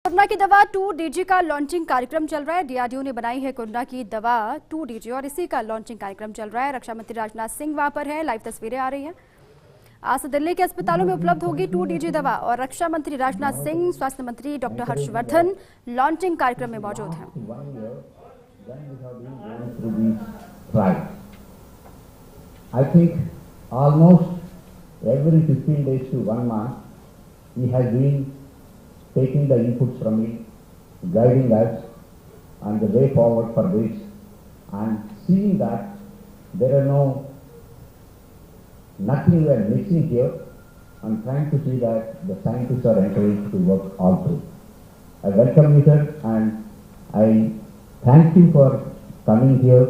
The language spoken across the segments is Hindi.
कोरोना की दवा 2DG का लॉन्चिंग कार्यक्रम चल रहा है। डीआरडीओ ने बनाई है कोरोना की दवा 2DG और इसी का लॉन्चिंग कार्यक्रम चल रहा है। रक्षा मंत्री राजनाथ सिंह वहां पर है, लाइव तस्वीरें आ रही हैं। आज से दिल्ली के अस्पतालों में उपलब्ध होगी 2DG दवा और रक्षा मंत्री राजनाथ सिंह, स्वास्थ्य मंत्री डॉक्टर हर्षवर्धन लॉन्चिंग कार्यक्रम में मौजूद हैं। I think almost every 15 days to 1 month, he has been taking the inputs from me, guiding us on the way forward for this, and seeing that there are nothing we are missing here, and trying to see that the scientists are encouraged to work all through. I welcome you, sir, and I thank you for coming here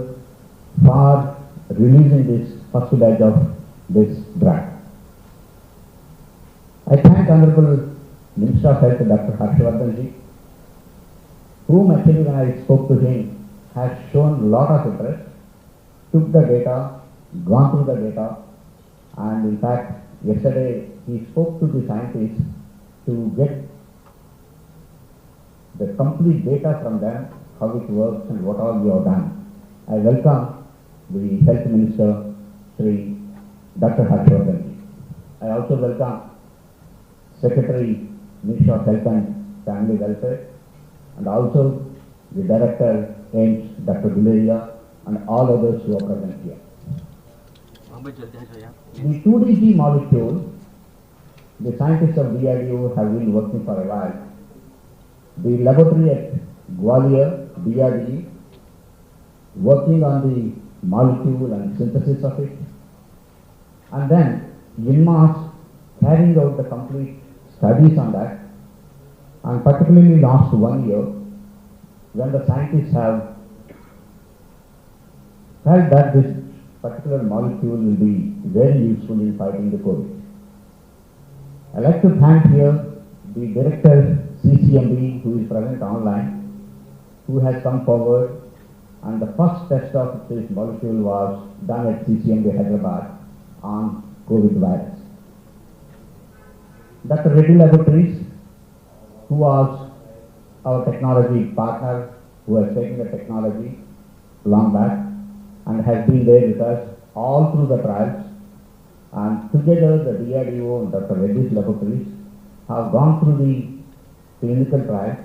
for releasing this first batch of this drug. I thank Honorable Minister of Health, Dr. Harshvardhan ji, whom actually when I spoke to him has shown a lot of interest, took the data, gone through the data, and in fact yesterday he spoke to the scientists to get the complete data from them, how it works and what all we have done. I welcome the Health Minister, Sri Dr. Harshvardhan ji. I also welcome Secretary, Minister of Health and Family Welfare, and also the Director, AIIMS, Dr. Guleria, and all others who are present here. The 2DG molecule, the scientists of DRDO have been working for a while. The laboratory at Gwalior, DRDG, working on the molecule and synthesis of it, and then INMAS carrying out the complete studies on that, and particularly last 1 year, when the scientists have felt that this particular molecule will be very useful in fighting the COVID. I'd like to thank here the Director CCMB, who is present online, who has come forward, and the first test of this molecule was done at CCMB Hyderabad on COVID virus. Dr. Reddy Laboratories, who was our technology partner, who has taken the technology long back and has been there with us all through the trials, and together the DRDO and Dr. Reddy's Laboratories have gone through the clinical trials,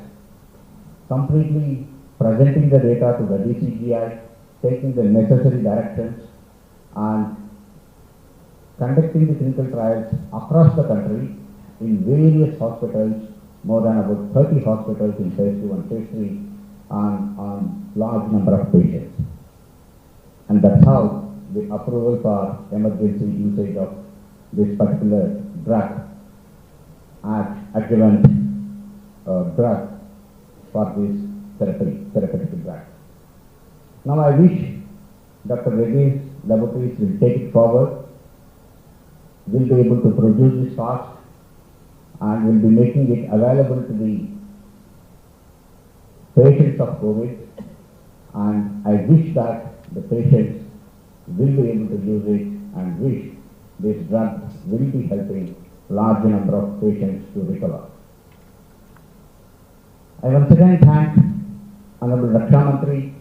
completely presenting the data to the DCGI, taking the necessary directions, and conducting the clinical trials across the country in various hospitals, more than about 30 hospitals in phase 2 and phase 3 on large number of patients. And that's how the approval for emergency usage of this particular drug as adjuvant drug for this therapeutic drug. Now I wish Dr. Reddy's Laboratories will take it forward, will be able to produce this fast, and will be making it available to the patients of COVID, and I wish that the patients will be able to use it, and wish this drug will be helping large number of patients to recover. I once again thank Honorable Raksha Mantri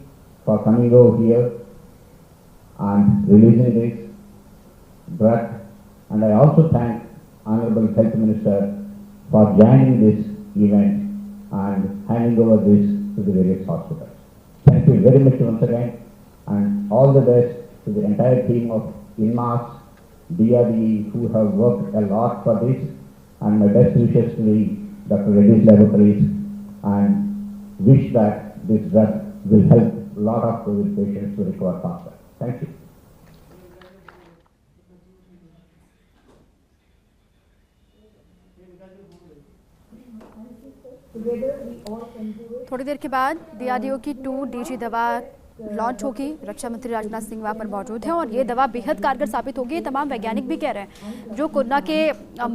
for coming over here and releasing this drug, and I also thank Honorable Health Minister for joining this event and handing over this to the various hospitals. Thank you very much once again, and all the best to the entire team of INMAS, DRDE, who have worked a lot for this, and my best wishes to the Dr. Reddy's Laboratories, and wish that this drug will help a lot of COVID patients to recover faster. Thank you. थोड़ी देर के बाद डीआरडीओ की 2DG दवा लॉन्च होगी। रक्षा मंत्री राजनाथ सिंह वहां पर मौजूद हैं और ये दवा बेहद कारगर साबित होगी। तमाम वैज्ञानिक भी कह रहे हैं जो कोरोना के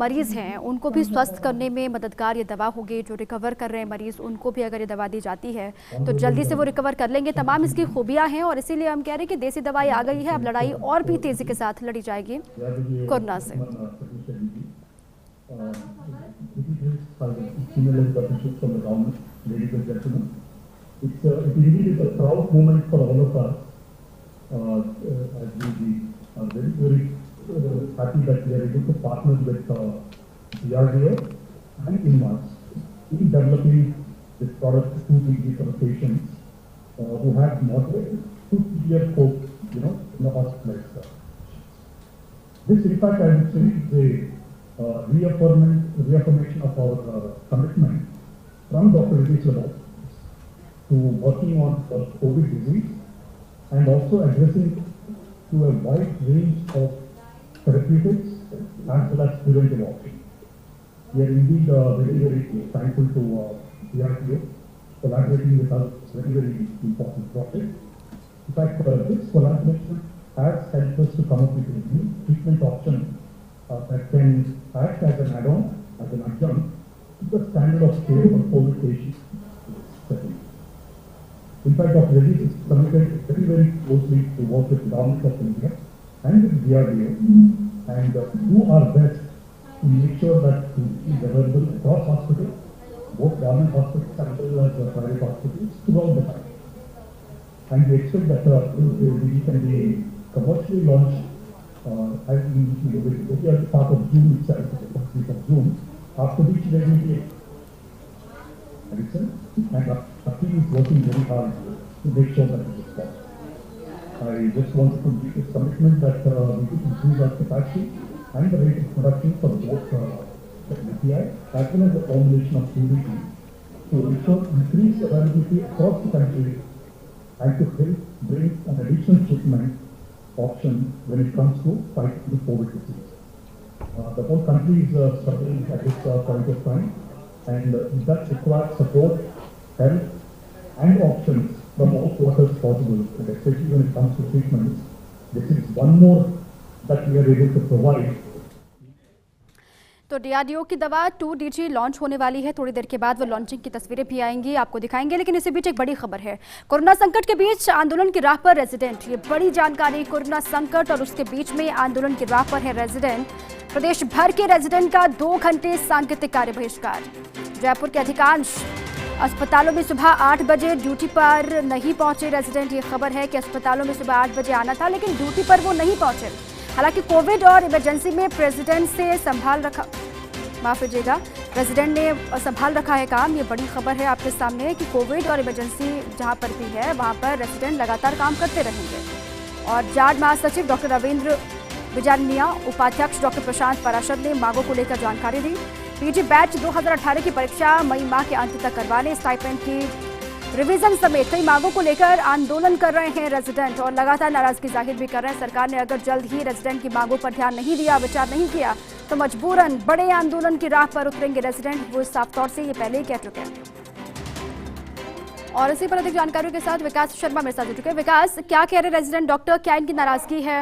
मरीज हैं उनको भी स्वस्थ करने में मददगार ये दवा होगी। जो रिकवर कर रहे हैं मरीज, उनको भी अगर ये दवा दी जाती है तो जल्दी से वो रिकवर कर लेंगे। तमाम इसकी खूबियां हैं और इसीलिए हम कह रहे हैं कि देसी दवाई आ गई है, अब लड़ाई और भी तेजी के साथ लड़ी जाएगी कोरोना से। senior level officials from the government, ladies and gentlemen. It indeed is a proud moment for all of us, as we are very, very happy that we are able to partner with DRDO and INMAS in developing this product to 2 for the patients who have moderate to severe hope, in the hospitalized. This, in fact, I would say is a reaffirmation of our commitment from Dr. Reddy's Laboratories to working on COVID disease and also addressing to a wide range of therapeutics as well as preventive options. We are indeed very, very thankful to DRDO collaborating with us. Very, very important project. In fact, this collaboration has helped us to come up with a new treatment option that can act as an add-on, as an adjunct to the standard of care for COVID patients. In fact, Dr. Reddy is committed very, very closely to work with the Government of India and with DRDO and do our best to make sure that it is available across hospitals, both government hospitals as well as private hospitals throughout the country. And we expect that we can be commercially launched as we are part of June itself, the first week of June, after which there will be medicine, and our team is working very hard to make sure that it is possible. I just wanted to make this commitment that we will increase our capacity and the rate of production for both the API as well as the formulation of CBD to ensure increased availability across the country and to help bring an additional treatment option when it comes to fighting the COVID disease. The whole country is struggling at this point of time, and that requires support, help, and options from all quarters possible, and especially when it comes to treatments. This is one more that we are able to provide. तो डीआरडीओ की दवा 2DG लॉन्च होने वाली है। थोड़ी देर के बाद वो लॉन्चिंग की तस्वीरें भी आएंगी, आपको दिखाएंगे। लेकिन इसी बीच एक बड़ी खबर है, कोरोना संकट के बीच आंदोलन की राह पर रेजिडेंट। ये बड़ी जानकारी, कोरोना संकट और उसके बीच में आंदोलन की राह पर है रेजिडेंट। प्रदेश भर के रेजिडेंट का 2 घंटे सांकेतिक कार्य बहिष्कार। जयपुर के अधिकांश अस्पतालों में सुबह 8 बजे ड्यूटी पर नहीं पहुंचे रेजिडेंट। ये खबर है कि अस्पतालों में सुबह 8 बजे आना था, लेकिन ड्यूटी पर वो नहीं पहुंचे। हालांकि कोविड और इमरजेंसी में रेजिडेंट ने संभाल रखा है काम। ये बड़ी खबर है आपके सामने कि कोविड और इमरजेंसी जहां पर भी है वहां पर रेजिडेंट लगातार काम करते रहेंगे। और जाट महासचिव डॉक्टर रविंद्र बिजानिया, उपाध्यक्ष डॉक्टर प्रशांत पाराशर ने मांगों को लेकर जानकारी दी। पीजी बैच 2018 की परीक्षा मई माह के अंत तक करवाने, स्टाइपेंड की रिवीजन समेत कई मांगों को लेकर आंदोलन कर रहे हैं रेजिडेंट और लगातार नाराजगी जाहिर भी कर रहे हैं। सरकार ने अगर जल्द ही रेजिडेंट की मांगों पर ध्यान नहीं दिया, विचार नहीं किया, तो मजबूरन बड़े आंदोलन की राह पर उतरेंगे रेजिडेंट। वो साफ तौर से ये पहले ही कह चुके हैं। और इसी पर अधिक जानकारियों के साथ विकास शर्मा मेरे साथ जुड़ चुके हैं। विकास, क्या कह रहे रेजिडेंट डॉक्टर, क्या इनकी नाराजगी है,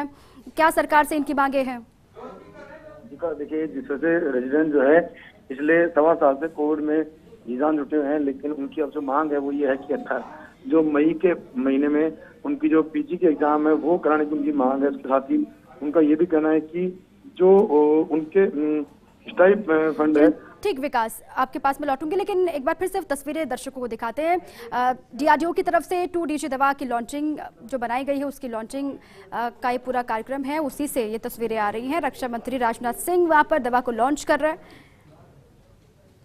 क्या सरकार से इनकी मांगे हैं? देखिए, जिस वजह से रेजिडेंट जो है पिछले 1.25 साल से कोविड में जीजान जुटे हुए हैं, लेकिन उनकी अब जो मांग है वो ये है कि जो मई के महीने में उनकी जो पीजी के एग्जाम है वो कराने की उनकी मांग है। उसके साथ ही उनका ये भी कहना है कि जो उनके स्टाइप फंड है। ठीक विकास, आपके पास में लौटूंगी, लेकिन एक बार फिर से तस्वीरें दर्शकों को दिखाते हैं। डीआरडीओ की तरफ से 2DG दवा की लॉन्चिंग जो बनाई गई है उसकी लॉन्चिंग का ये पूरा कार्यक्रम है, उसी से ये तस्वीरें आ रही हैं। रक्षा मंत्री राजनाथ सिंह वहां पर दवा को लॉन्च कर रहे हैं।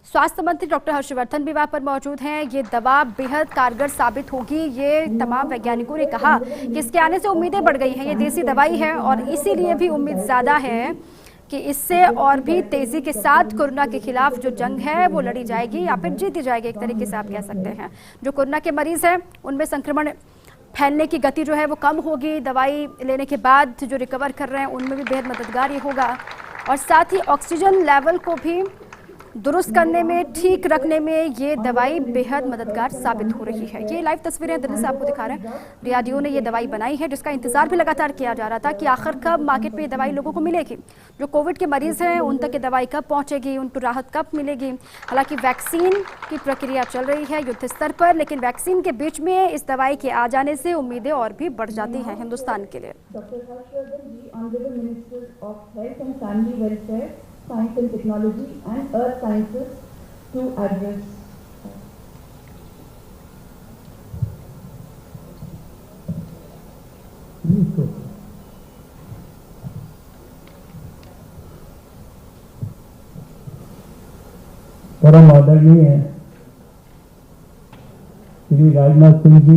स्वास्थ्य मंत्री डॉक्टर हर्षवर्धन भी वहां पर मौजूद हैं। ये दवा बेहद कारगर साबित होगी, ये तमाम वैज्ञानिकों ने कहा कि इसके आने से उम्मीदें बढ़ गई हैं। ये देसी दवाई है और इसीलिए भी उम्मीद ज़्यादा है कि इससे और भी तेजी के साथ कोरोना के खिलाफ जो जंग है वो लड़ी जाएगी या फिर जीती जाएगी, एक तरीके से आप कह सकते हैं। जो कोरोना के मरीज हैं उनमें संक्रमण फैलने की गति जो है वो कम होगी। दवाई लेने के बाद जो रिकवर कर रहे हैं उनमें भी बेहद मददगार ये होगा और साथ ही ऑक्सीजन लेवल को भी दुरुस्त करने में, ठीक रखने में ये दवाई बेहद मददगार साबित हो रही है। ये लाइव तस्वीरें दिल्ली से आपको दिखा रहे हैं। डीआरडीओ ने ये दवाई बनाई है जिसका इंतजार भी लगातार किया जा रहा था कि आखिर कब मार्केट में ये दवाई लोगों को मिलेगी। जो कोविड के मरीज हैं उन तक ये दवाई कब पहुंचेगी, उनको राहत कब मिलेगी। हालांकि वैक्सीन की प्रक्रिया चल रही है युद्ध स्तर पर, लेकिन वैक्सीन के बीच में इस दवाई के आ जाने से उम्मीदें और भी बढ़ जाती हैं हिंदुस्तान के लिए। Science and Technology and Earth Sciences to address परम आदरणीय श्री राजनाथ सिंह जी,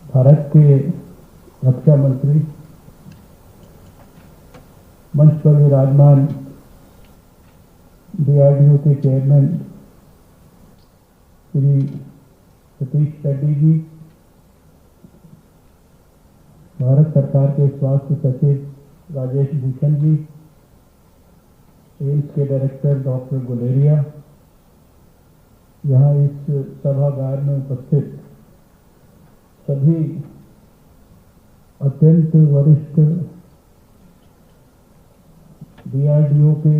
भारत के रक्षा मंत्री, मंच पर विराजमान DRDO के चेयरमैन श्री सतीश रेड्डी जी, भारत सरकार के स्वास्थ्य सचिव राजेश भूषण जी, एम्स के डायरेक्टर डॉक्टर गुलेरिया, यहाँ इस सभागार में उपस्थित सभी अत्यंत वरिष्ठ DRDO के,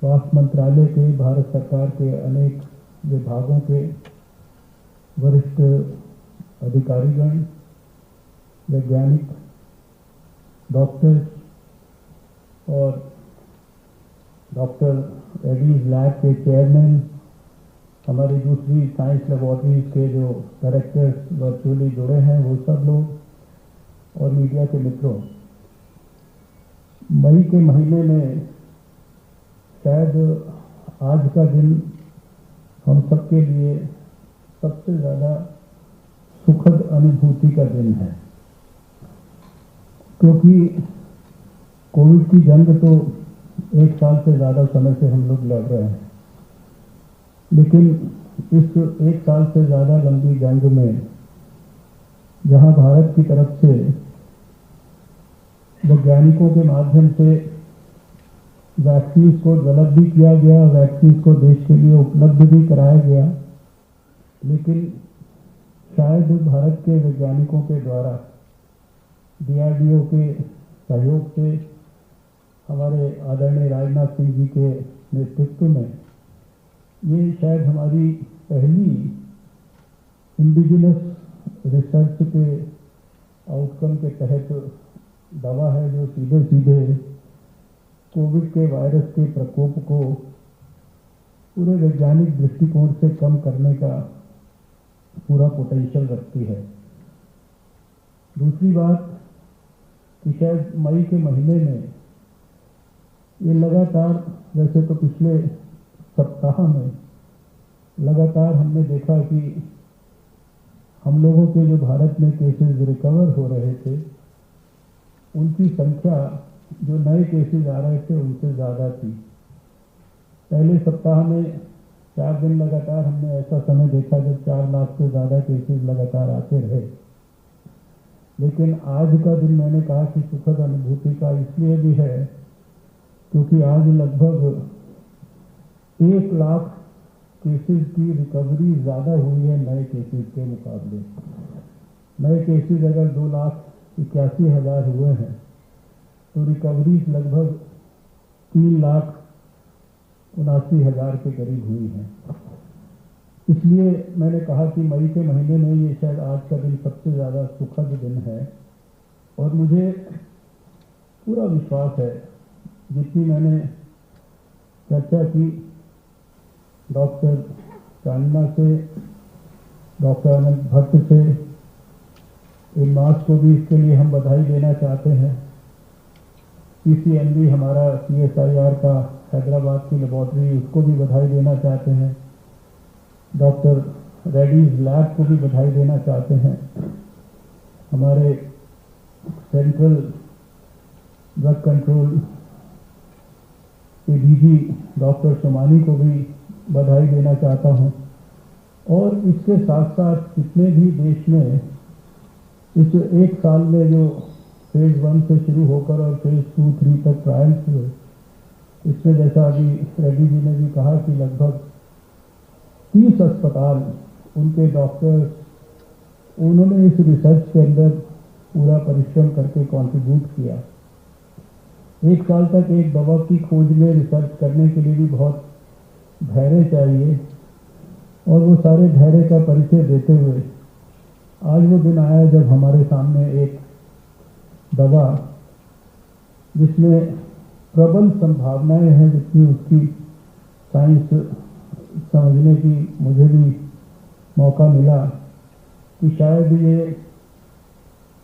स्वास्थ्य मंत्रालय के, भारत सरकार के अनेक विभागों के वरिष्ठ अधिकारीगण, वैज्ञानिक, डॉक्टर्स और डॉक्टर रेड्डीज लैब के चेयरमैन, हमारी दूसरी साइंस लेबोरेटरीज के जो डायरेक्टर्स वर्चुअली जुड़े हैं वो सब लोग, और मीडिया के मित्रों, मई के महीने में शायद आज का दिन हम सबके लिए सबसे ज़्यादा सुखद अनुभूति का दिन है, क्योंकि कोविड की जंग तो 1 साल से ज़्यादा समय से हम लोग लड़ रहे हैं, लेकिन इस 1 साल से ज़्यादा लंबी जंग में जहां भारत की तरफ से वैज्ञानिकों के माध्यम से वैक्सीन को डेवलप भी किया गया, वैक्सीन को देश के लिए उपलब्ध भी कराया गया, लेकिन शायद भारत के वैज्ञानिकों के द्वारा DRDO के सहयोग से, हमारे आदरणीय राजनाथ सिंह जी के नेतृत्व में, ये शायद हमारी पहली इंडिजिनस रिसर्च के आउटकम के तहत दवा है जो सीधे सीधे कोविड के वायरस के प्रकोप को पूरे वैज्ञानिक दृष्टिकोण से कम करने का पूरा पोटेंशियल रखती है। दूसरी बात कि शायद मई के महीने में ये लगातार, वैसे तो पिछले सप्ताह में लगातार हमने देखा कि हम लोगों के जो भारत में केसेस रिकवर हो रहे थे, उनकी संख्या जो नए केसेस आ रहे थे उनसे ज़्यादा थी। पहले सप्ताह में 4 दिन लगातार हमने ऐसा समय देखा जब 4 लाख से ज़्यादा केसेस लगातार आते रहे, लेकिन आज का दिन मैंने कहा कि सुखद अनुभूति का इसलिए भी है क्योंकि आज लगभग 1 लाख केसेस की रिकवरी ज़्यादा हुई है नए केसेस के मुकाबले। नए केसेस अगर 2,81,000 हुए हैं तो रिकवरीज लगभग 3,79,000 के करीब हुई हैं। इसलिए मैंने कहा कि मई के महीने में ये शायद आज का दिन सबसे ज़्यादा सुखद दिन है, और मुझे पूरा विश्वास है, जितनी मैंने चर्चा की डॉक्टर चांदना से, डॉक्टर अनंत भट्ट से, इन मास को भी इसके लिए हम बधाई देना चाहते हैं। PCMB हमारा CSIR का हैदराबाद की लेबोरेटरी, उसको भी बधाई देना चाहते हैं। डॉक्टर रेड्डीज लैब को भी बधाई देना चाहते हैं। हमारे सेंट्रल ड्रग कंट्रोल के DG डॉक्टर सोमानी को भी बधाई देना चाहता हूं। और इसके साथ साथ जितने भी देश में इस 1 साल में जो फेज 1 से शुरू होकर और फेज 2-3 तक ट्रायल्स हुए, इसमें जैसा अभी रेड्डी जी ने भी कहा कि लगभग 30 अस्पताल, उनके डॉक्टर्स, उन्होंने इस रिसर्च के अंदर पूरा परिश्रम करके कंट्रीब्यूट किया। 1 साल तक एक दवा की खोज में रिसर्च करने के लिए भी बहुत धैर्य चाहिए, और वो सारे धैर्य का परिचय देते हुए आज वो दिन आया जब हमारे सामने एक दवा जिसमें प्रबल संभावनाएं हैं, जितनी उसकी साइंस समझने की मुझे भी मौका मिला कि शायद ये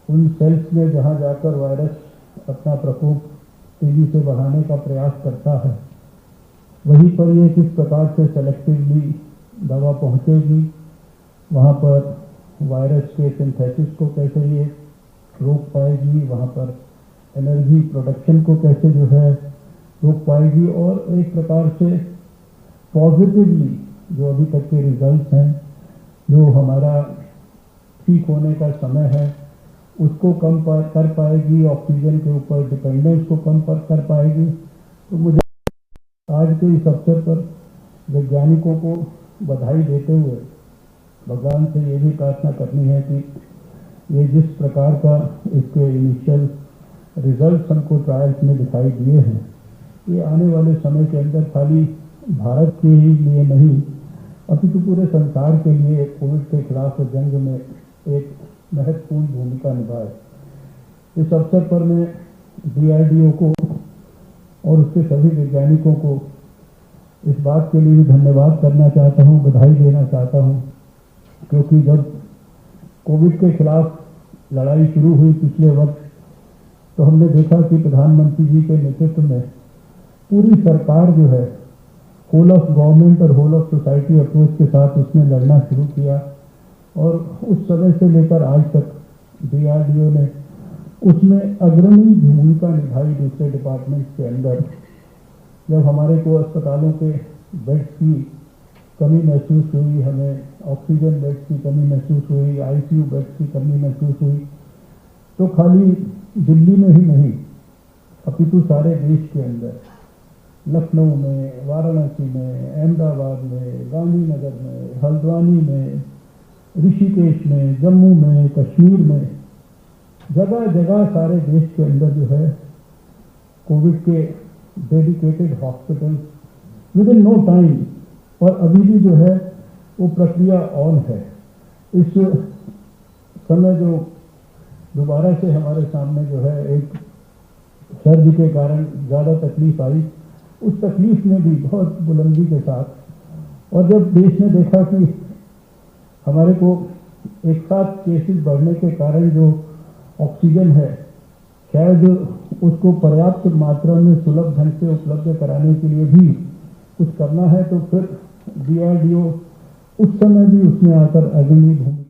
उन सेल्स में जहाँ जाकर वायरस अपना प्रकोप तेजी से बढ़ाने का प्रयास करता है, वहीं पर ये किस प्रकार से सेलेक्टिवली दवा पहुँचेगी, वहाँ पर वायरस के सिंथेसिस को कैसे ये रोक पाएगी, वहाँ पर एनर्जी प्रोडक्शन को कैसे जो है रोक पाएगी, और एक प्रकार से पॉजिटिवली जो अभी तक के रिजल्ट्स हैं, जो हमारा ठीक होने का समय है उसको कम कर पाएगी, ऑक्सीजन के ऊपर डिपेंडेंस को कम कर पाएगी। तो मुझे आज के इस अवसर पर वैज्ञानिकों को बधाई देते हुए भगवान से ये भी प्रार्थना करनी है कि ये जिस प्रकार का इसके इनिशियल रिजल्ट्स हमको ट्रायल्स में दिखाई दिए हैं, ये आने वाले समय के अंदर खाली भारत के ही लिए नहीं अपितु पूरे संसार के लिए कोविड के खिलाफ जंग में एक महत्वपूर्ण भूमिका निभाए। इस अवसर पर मैं DRDO को और उसके सभी वैज्ञानिकों को इस बात के लिए भी धन्यवाद करना चाहता हूँ, बधाई देना चाहता हूँ, क्योंकि जब कोविड के खिलाफ लड़ाई शुरू हुई पिछले वर्ष, तो हमने देखा कि प्रधानमंत्री जी के नेतृत्व में पूरी सरकार जो है होल ऑफ गवर्नमेंट और होल ऑफ सोसाइटी अप्रोच के साथ उसने लड़ना शुरू किया, और उस समय से लेकर आज तक DRDO ने उसमें अग्रणी भूमिका निभाई दूसरे डिपार्टमेंट्स के अंदर। जब हमारे को अस्पतालों के बेड्स की कमी महसूस हुई, हमें ऑक्सीजन बेड्स की कमी महसूस हुई, ICU बेड्स की कमी महसूस हुई, तो खाली दिल्ली में ही नहीं अपितु सारे देश के अंदर, लखनऊ में, वाराणसी में, अहमदाबाद में, गांधीनगर में, हल्द्वानी में, ऋषिकेश में, जम्मू में, कश्मीर में, जगह जगह सारे देश के अंदर जो है कोविड के dedicated hospitals within no time, और अभी भी जो है वो प्रक्रिया ऑन है। इस समय जो दोबारा से हमारे सामने जो है एक सर्दी के कारण ज़्यादा तकलीफ आई, उस तकलीफ में भी बहुत बुलंदी के साथ, और जब देश ने देखा कि हमारे को एक साथ केसेस बढ़ने के कारण जो ऑक्सीजन है शायद उसको पर्याप्त मात्रा में सुलभ ढंग से उपलब्ध कराने के लिए भी कुछ करना है, तो फिर DRDO उस समय भी उसमें आकर अग्रणी भूमिका